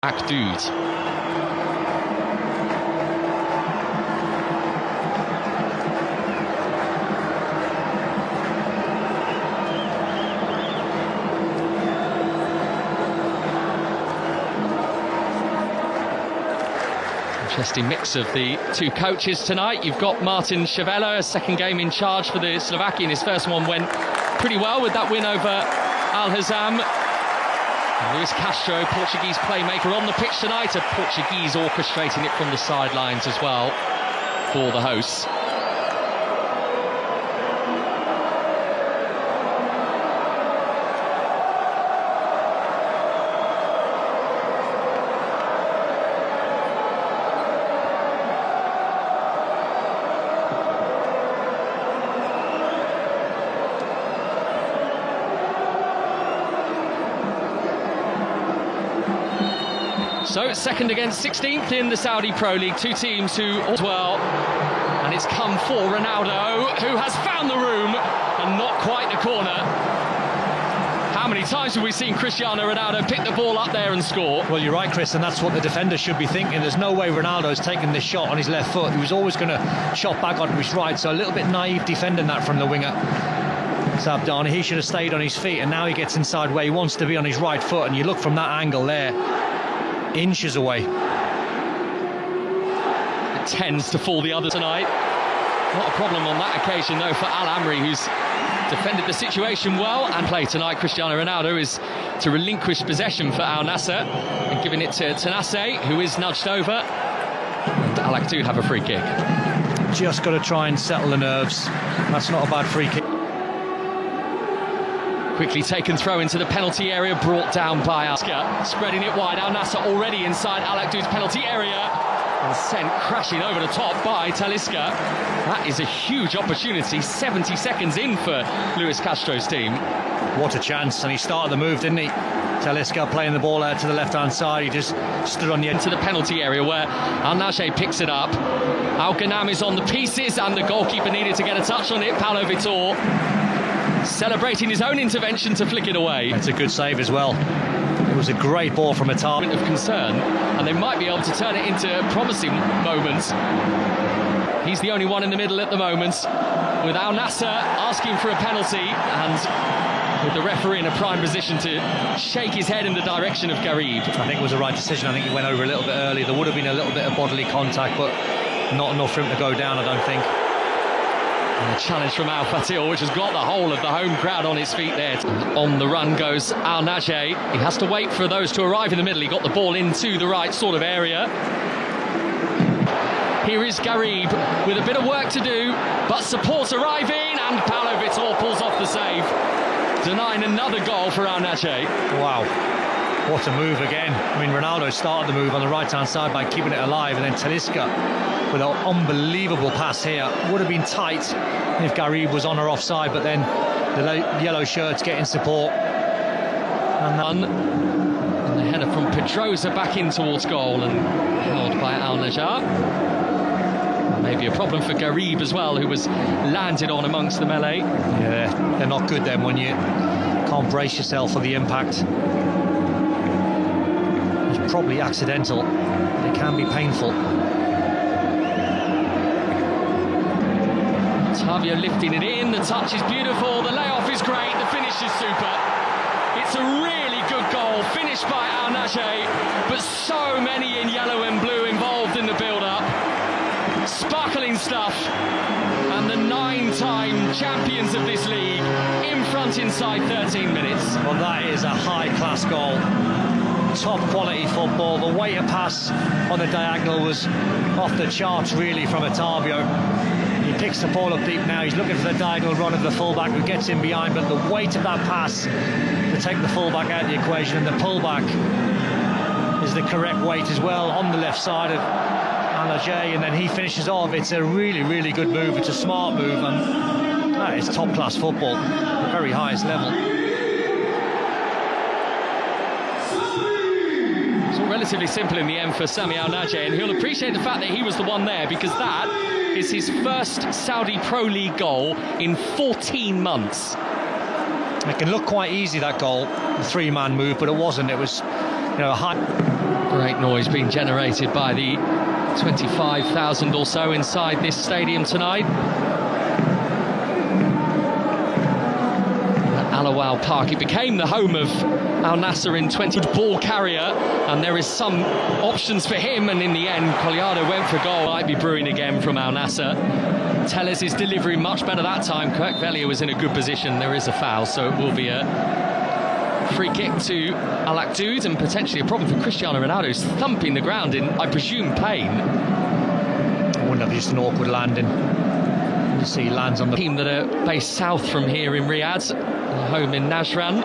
Okhood. Interesting mix of the two coaches tonight. You've got Martin Ševela, a second game in charge for the Slovakian. His first one went pretty well with that win over Al-Hazam. Luis Castro, Portuguese playmaker, on the pitch tonight. A Portuguese orchestrating it from the sidelines as well for the hosts. So, second against 16th in the Saudi Pro League. Two teams who as well. And it's come for Ronaldo, who has found the room and not quite the corner. How many times have we seen Cristiano Ronaldo pick the ball up there and score? Well, you're right, Chris, and that's what the defender should be thinking. There's no way Ronaldo's taking this shot on his left foot. He was always going to shot back onto his right, so a little bit naive defending that from the winger. Sabdani, he should have stayed on his feet, and now he gets inside where he wants to be on his right foot, and you look from that angle there, inches away. It tends to fall the other tonight. Not a problem on that occasion though for Al Amri, who's defended the situation well. And play tonight, Cristiano Ronaldo is to relinquish possession for Al Nassr and giving it to Nassr, who is nudged over. And Al Okhood have a free kick. Just got to try and settle the nerves. That's not a bad free kick. Quickly taken throw into the penalty area, brought down by Asker, spreading it wide. Al Nassr already inside Al Okhood's penalty area and sent crashing over the top by Talisca. That is a huge opportunity, 70 seconds in for Luis Castro's team. What a chance, and he started the move, didn't he? Talisca playing the ball out to the left-hand side. He just stood on the edge to the penalty area where Al Nassr picks it up. Al Ghanam is on the pieces and the goalkeeper needed to get a touch on it. Paulo Vitor celebrating his own intervention to flick it away. It's a good save as well. It was a great ball from a target of concern, and they might be able to turn it into promising moments. He's the only one in the middle at the moment, with Al Nassr asking for a penalty, and with the referee in a prime position to shake his head in the direction of Garib. I think it was the right decision. I think he went over a little bit early. There would have been a little bit of bodily contact, but not enough for him to go down, I don't think. And a challenge from Al Fatih, which has got the whole of the home crowd on his feet there. On the run goes Al Nassr. He has to wait for those to arrive in the middle. He got the ball into the right sort of area. Here is Garib with a bit of work to do, but support arriving, and Paulo Vitor pulls off the save, denying another goal for Al Nassr. Wow, what a move again. I mean, Ronaldo started the move on the right-hand side by keeping it alive, and then Talisca with an unbelievable pass here. Would have been tight if Garib was on or offside, but then the yellow shirts getting support. And the header from Pedrosa back in towards goal and held by Al Nassr. Maybe a problem for Garib as well, who was landed on amongst the melee. Yeah, they're not good then when you can't brace yourself for the impact. It's probably accidental. They can be painful. Tavio lifting it in, the touch is beautiful, the layoff is great, the finish is super. It's a really good goal, finished by Al Nassr, but so many in yellow and blue involved in the build-up. Sparkling stuff, and the 9-time champions of this league in front inside 13 minutes. Well, that is a high-class goal. Top quality football. The way to pass on the diagonal was off the charts really from Otavio. He picks the ball up deep now. He's looking for the diagonal run of the fullback who gets in behind, but the weight of that pass to take the fullback out of the equation, and the pullback is the correct weight as well on the left side of Al Nassr, and then he finishes off. It's a really, really good move. It's a smart move, and that is top-class football, the very highest level. It's all relatively simple in the end for Sami Al Nassr, and he'll appreciate the fact that he was the one there, because that is his first Saudi Pro League goal in 14 months. It can look quite easy, that goal, the three-man move, but it wasn't. It was high. Great noise being generated by the 25,000 or so inside this stadium tonight. At Al Awal Park, it became the home of Al Nassr in 20 ball carrier, and there is some options for him, and in the end Collado went for goal. Might be brewing again from Al Nassr. Telles is delivering much better that time. Kirk Vellier was in a good position. There is a foul, so it will be a free kick to Al Okhood, and potentially a problem for Cristiano Ronaldo, who's thumping the ground in, I presume, pain. I wonder if it's just an awkward landing. You see he lands on the team that are based south from here in Riyadh, home in Najran.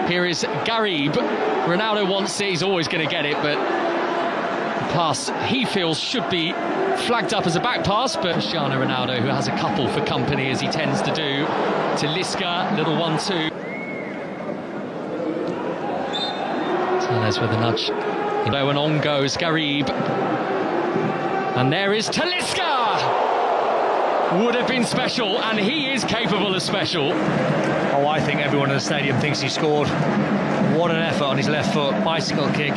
Here is Garib. Ronaldo wants it, he's always going to get it, but the pass he feels should be flagged up as a back pass, but Cristiano Ronaldo, who has a couple for company as he tends to do, to Liska, little 1-2. Telles with a nudge. And on goes Garib. And there is Talisca! Would have been special, and he is capable of special. Oh, I think everyone in the stadium thinks he scored. What an effort on his left foot, bicycle kick.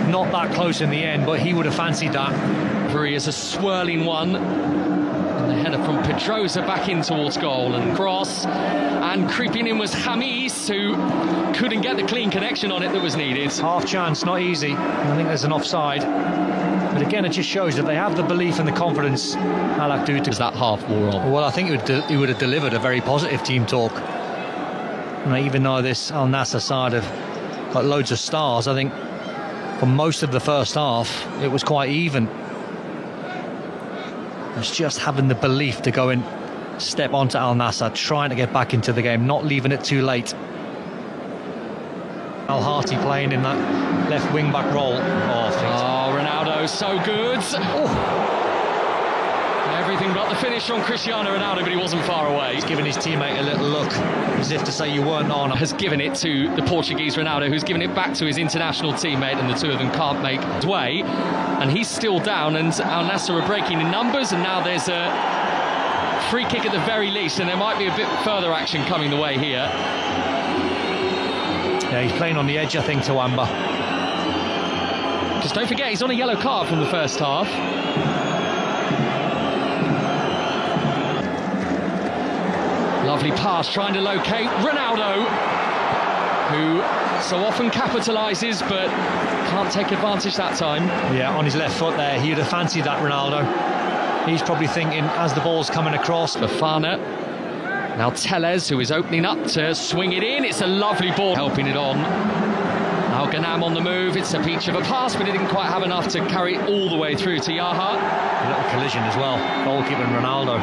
Not that close in the end, but he would have fancied that. He is a swirling one. And the header from Pedrosa back in towards goal, and cross. And creeping in was James, who couldn't get the clean connection on it that was needed. Half chance, not easy. I think there's an offside. But again, it just shows that they have the belief and the confidence. Al Okhood. As that half wore on. Well, I think he would have delivered a very positive team talk. And even though this Al Nassr side have got loads of stars, I think for most of the first half it was quite even. It's just having the belief to go and step onto Al Nassr, trying to get back into the game, not leaving it too late. Al Harty playing in that left wing back role. Oh, Ronaldo, so good. Oh. Everything but the finish from Cristiano Ronaldo, but he wasn't far away. He's giving his teammate a little look, as if to say you weren't on. Has given it to the Portuguese Ronaldo, who's given it back to his international teammate, and the two of them can't make his way. And he's still down, and Al Nassr are breaking in numbers, and now there's a free kick at the very least, and there might be a bit further action coming the way here. Yeah, he's playing on the edge, I think, to Wamba. Because don't forget, he's on a yellow card from the first half. Lovely pass, trying to locate Ronaldo, who so often capitalises, but can't take advantage that time. Yeah, on his left foot there, he would have fancied that Ronaldo. He's probably thinking, as the ball's coming across. Bafana. Now Telles, who is opening up to swing it in. It's a lovely ball, helping it on. Now Ganam on the move. It's a peach of a pass, but it didn't quite have enough to carry it all the way through to Yaha. A little collision as well, goalkeeper and Ronaldo.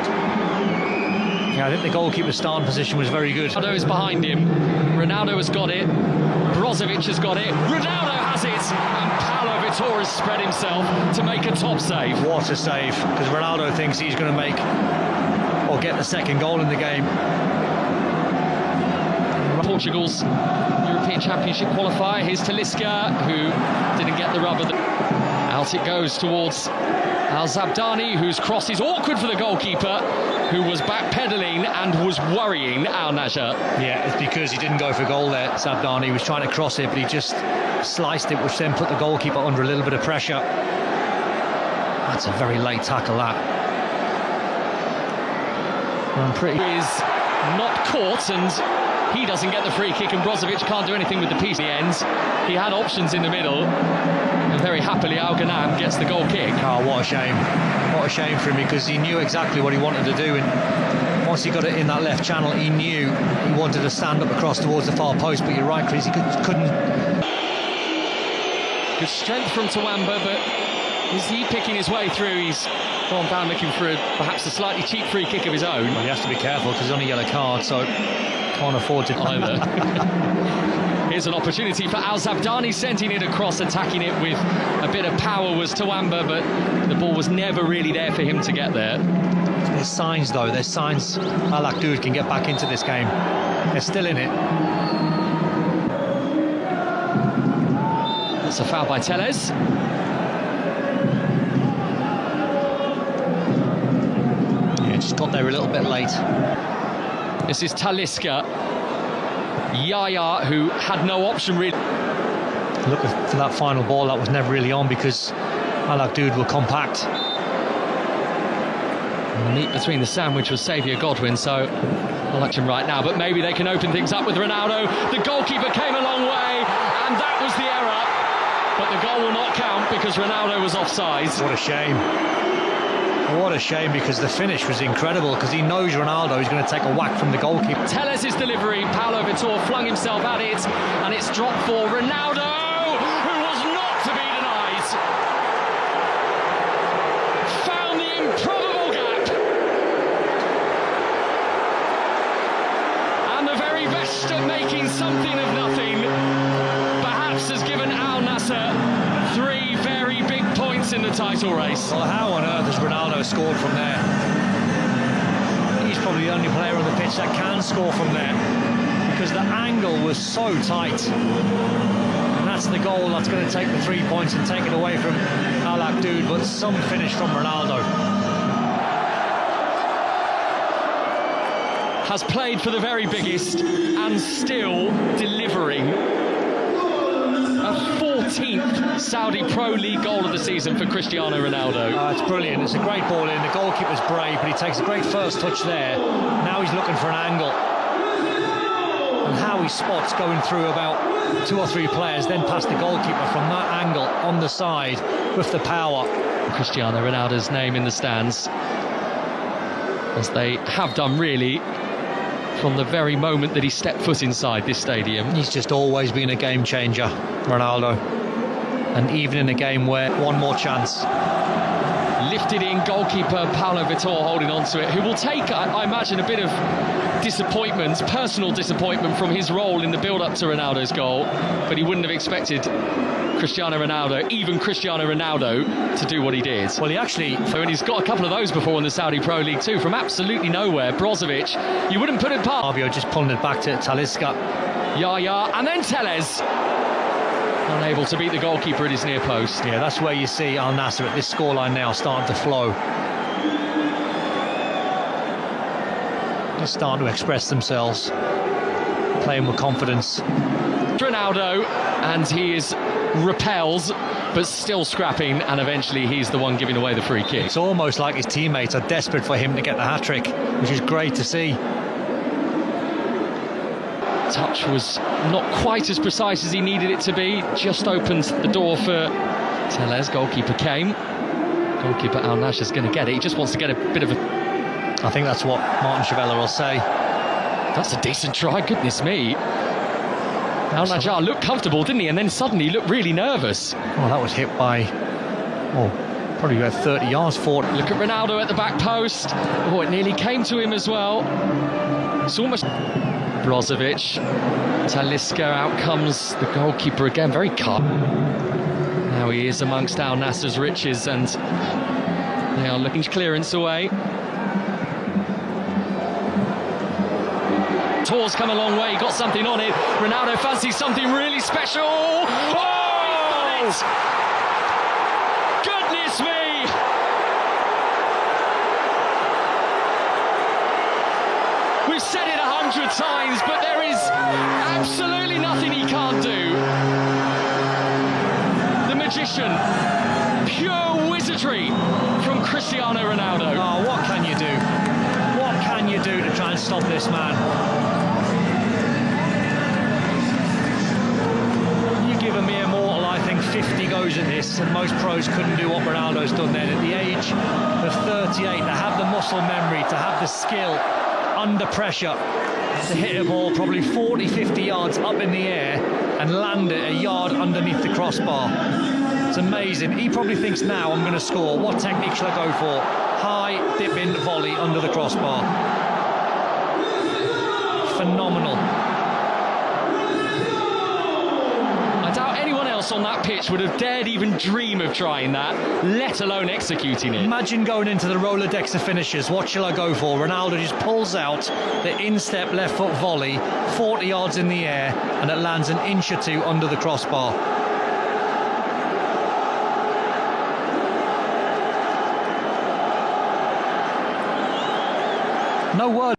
Yeah, I think the goalkeeper's starting position was very good. Ronaldo is behind him. Ronaldo has got it. Brozovic has got it. Ronaldo has it. And Paulo Vitor has spread himself to make a top save. What a save, because Ronaldo thinks he's going to make or get the second goal in the game. Portugal's European Championship qualifier. Here's Talisca, who didn't get the rubber. Out it goes towards Al Zabdani, whose cross is awkward for the goalkeeper, who was backpedaling and was worrying Al Nassr. Yeah, it's because he didn't go for goal there, Zabdani. He was trying to cross it, but he just sliced it, which then put the goalkeeper under a little bit of pressure. That's a very late tackle, that. Is not caught, and he doesn't get the free kick, and Brozovic can't do anything with the piece. He ends. He had options in the middle, and very happily Al Ganam gets the goal kick. Oh, what a shame. What a shame for him, because he knew exactly what he wanted to do, and once he got it in that left channel, he knew he wanted to stand up across towards the far post. But you're right, Chris, he couldn't. Good strength from Tawamba, but is he picking his way through? He's gone down looking for perhaps a slightly cheap free kick of his own. Well, he has to be careful because he's on a yellow card, so can't afford to either. Here's an opportunity for Al Zabdani, sending it across, attacking it with a bit of power was Tawamba, but the ball was never really there for him to get there. There's signs, though. There's signs Al Okhood can get back into this game. They're still in it. That's a foul by Telles. Yeah, just got there a little bit late. This is Talisca. Yaya, who had no option really. Looking for that final ball that was never really on because Okhood were compact. And the meat between the sandwich was Xavier Godwin, so I'll watch him right now. But maybe they can open things up with Ronaldo. The goalkeeper came a long way, and that was the error. But the goal will not count because Ronaldo was offside. What a shame. What a shame, because the finish was incredible, because he knows Ronaldo is going to take a whack from the goalkeeper. Telles' delivery, Paulo Vitor flung himself at it, and it's dropped for Ronaldo, who was not to be denied. Found the improbable gap. And the very best at making something of nothing, perhaps has given Al Nassr 3 very big points in the title race. Well, how on earth has Ronaldo scored from there? He's probably the only player on the pitch that can score from there, because the angle was so tight. And that's the goal that's going to take the 3 points and take it away from Okhood, but some finish from Ronaldo. Has played for the very biggest and still delivering. A 14th Saudi Pro League goal of the season for Cristiano Ronaldo. It's brilliant. It's a great ball in. The goalkeeper's brave, but he takes a great first touch there. Now he's looking for an angle. And how he spots going through about 2 or 3 players, then past the goalkeeper from that angle on the side with the power. Cristiano Ronaldo's name in the stands, as they have done really from the very moment that he stepped foot inside this stadium. He's just always been a game changer, Ronaldo. And even in a game where one more chance. Lifted in, goalkeeper Paulo Vitor holding on to it, who will take, I imagine, a bit of disappointment, personal disappointment from his role in the build-up to Ronaldo's goal, but he wouldn't have expected Cristiano Ronaldo, even Cristiano Ronaldo, to do what he did. Well, he actually... And he's got a couple of those before in the Saudi Pro League too, from absolutely nowhere. Brozovic, you wouldn't put it past. Fabio just pulling it back to Talisca. Yaya, and then Telles. Unable to beat the goalkeeper at his near post. Yeah, that's where you see Al Nassr at this scoreline now starting to flow. Just starting to express themselves, playing with confidence. Ronaldo, and he repels, but still scrapping, and eventually he's the one giving away the free kick. It's almost like his teammates are desperate for him to get the hat-trick, which is great to see. Touch was not quite as precise as he needed it to be. Just opened the door for Telles. Goalkeeper came. Goalkeeper Al Nassr is going to get it. He just wants to get a bit of a... I think that's what Martin Chevella will say. That's a decent try, goodness me. Al Nassr looked comfortable, didn't he? And then suddenly looked really nervous. Oh, that was hit by... probably about 30 yards forward. Look at Ronaldo at the back post. Oh, it nearly came to him as well. It's almost... Brozovic, Talisca, out comes the goalkeeper again, very calm. Now he is amongst Al Nassr's riches, and they are looking clearance away. Tor's come a long way, he got something on it. Ronaldo fancies something really special. Oh, he's got it! Goodness me! We've said it 100 times, but there is absolutely nothing he can't do. The magician, pure wizardry from Cristiano Ronaldo. Oh, what can you do? What can you do to try and stop this man? You give a mere mortal, I think, 50 goes at this, and most pros couldn't do what Ronaldo's done then. At the age of 38, to have the muscle memory, to have the skill under pressure, to hit a ball probably 40-50 yards up in the air and land it a yard underneath the crossbar. It's amazing. He probably thinks, now I'm going to score. What technique shall I go for? High dipping volley under the crossbar. Phenomenal. I doubt anyone else on that pitch would have dared even dream of trying that, let alone executing it. Imagine going into the Rolodex of finishes. What shall I go for? Ronaldo just pulls out the instep left foot volley 40 yards in the air, and it lands an inch or two under the crossbar. No words.